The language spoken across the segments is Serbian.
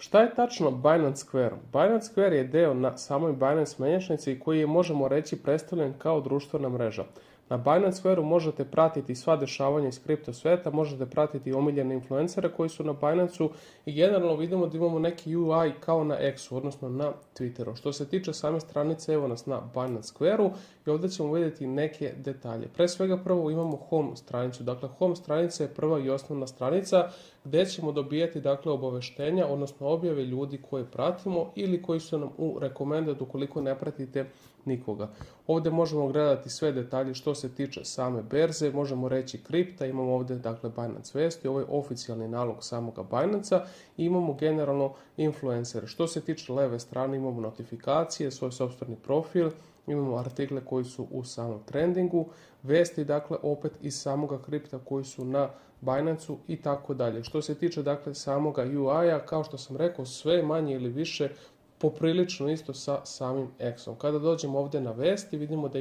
Šta je tačno Binance Square? Binance Square je deo na samoj Binance mjenjačnici koji je, možemo reći, predstavljen kao društvena mreža. Na Binance Square-u možete pratiti sva dešavanja iz kripto sveta, možete pratiti omiljene influencere koji su na Binance-u i generalno vidimo da imamo neki UI kao na X-u, odnosno na Twitteru. Što se tiče same stranice, evo nas na Binance Square-u i ovdje ćemo vidjeti neke detalje. Pre svega prvo imamo home stranicu, dakle home stranica je prva i osnovna stranica gdje ćemo dobijati dakle obaveštenja, odnosno objave ljudi koje pratimo ili koji su nam u recommended ukoliko ne pratite nikoga. Ovdje možemo gledati sve detalje što se tiče same berze, možemo reći kripta, imamo ovdje dakle Binance vesti, ovo je oficijalni nalog samoga Binance-a i imamo generalno influencere. Što se tiče leve strane imamo notifikacije, svoj sopstveni profil, imamo artikle koji su u samom trendingu, vesti dakle opet iz samoga kripta koji su na Binance-u i tako dalje. Što se tiče dakle samoga UI-a, kao što sam rekao, sve manje ili više poprilično isto sa samim X-om. Kada dođemo ovdje na vesti, vidimo da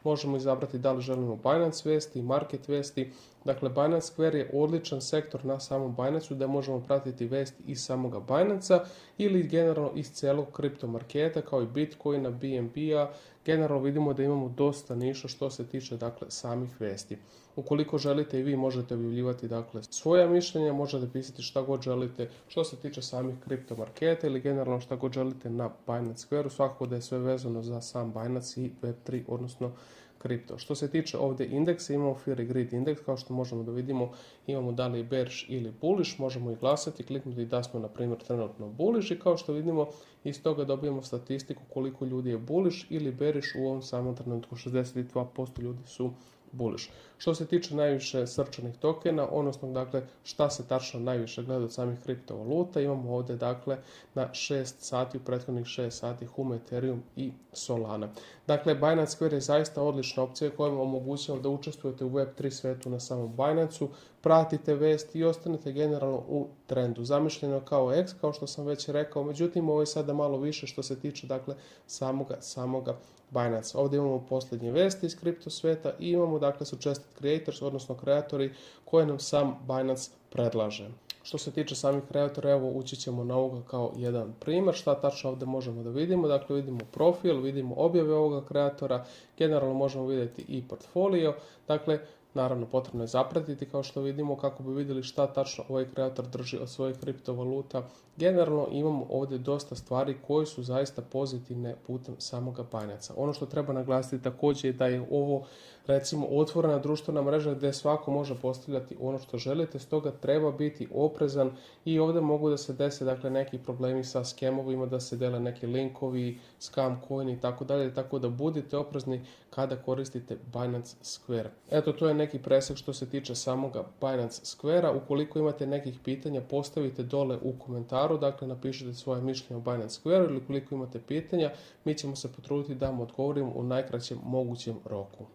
možemo izabrati da li želimo Binance vesti, market vesti. Dakle, Binance Square je odličan sektor na samom Binance-u da možemo pratiti vesti iz samoga Binance-a ili generalno iz celog kripto marketa kao i Bitcoina, BNB-a. Generalno vidimo da imamo dosta niša što se tiče dakle samih vesti. Ukoliko želite i vi možete objavljivati dakle svoja mišljenja, možete pisati šta god želite što se tiče samih kripto marketa ili generalno šta god želite na Binance Square-u, svakako da je sve vezano za sam Binance i Web3, odnosno kripto. Što se tiče ovdje indeksa, imamo Fear i Greed indeks, kao što možemo da vidimo, imamo da li je bearish ili bullish, možemo i glasati, kliknuti da smo na primjer trenutno bullish i kao što vidimo iz toga dobijemo statistiku koliko ljudi je bullish ili bearish u ovom samom trenutku, 62% ljudi su bullish. Što se tiče najviše srčanih tokena, odnosno dakle šta se tačno najviše gleda od samih kriptovaluta, imamo ovdje dakle na 6 sati, u prethodnih 6 sati Hume, Ethereum i Solana. Dakle, Binance Square je zaista odlična opcija koja vam omogućava da učestvujete u Web3 svetu na samom Binance-u, pratite vesti i ostanete generalno u trendu. Zamišljeno kao X, kao što sam već rekao, međutim ovo je sada malo više što se tiče dakle samoga Binance. Ovdje imamo posljednje vesti iz kripto sveta i imamo dakle suggested creators, odnosno kreatori koje nam sam Binance predlaže. Što se tiče samih kreatora, evo ući ćemo na ovoga kao jedan primjer. Šta tačno ovdje možemo da vidimo? Dakle, vidimo profil, vidimo objave ovoga kreatora, generalno možemo vidjeti i portfolio. Dakle, naravno potrebno je zapratiti kao što vidimo kako bi vidjeli šta tačno ovaj kreator drži od svojih kriptovaluta. Generalno imamo ovdje dosta stvari koje su zaista pozitivne putem samoga Binance-a. Ono što treba naglasiti također je da je ovo recimo otvorena društvena mreža gdje svako može postavljati ono što želite, stoga treba biti oprezan i ovdje mogu da se dese dakle neki problemi sa skemovima, da se dele neki linkovi, scam coin i tako dalje, tako da budite oprezni kada koristite Binance Square. Eto, to je neki presek što se tiče samoga Binance Square-a. Ukoliko imate nekih pitanja, postavite dole u komentaru, dakle napišite svoje mišljenje o Binance Square ili ukoliko imate pitanja, mi ćemo se potruditi da vam odgovorimo u najkraćem mogućem roku.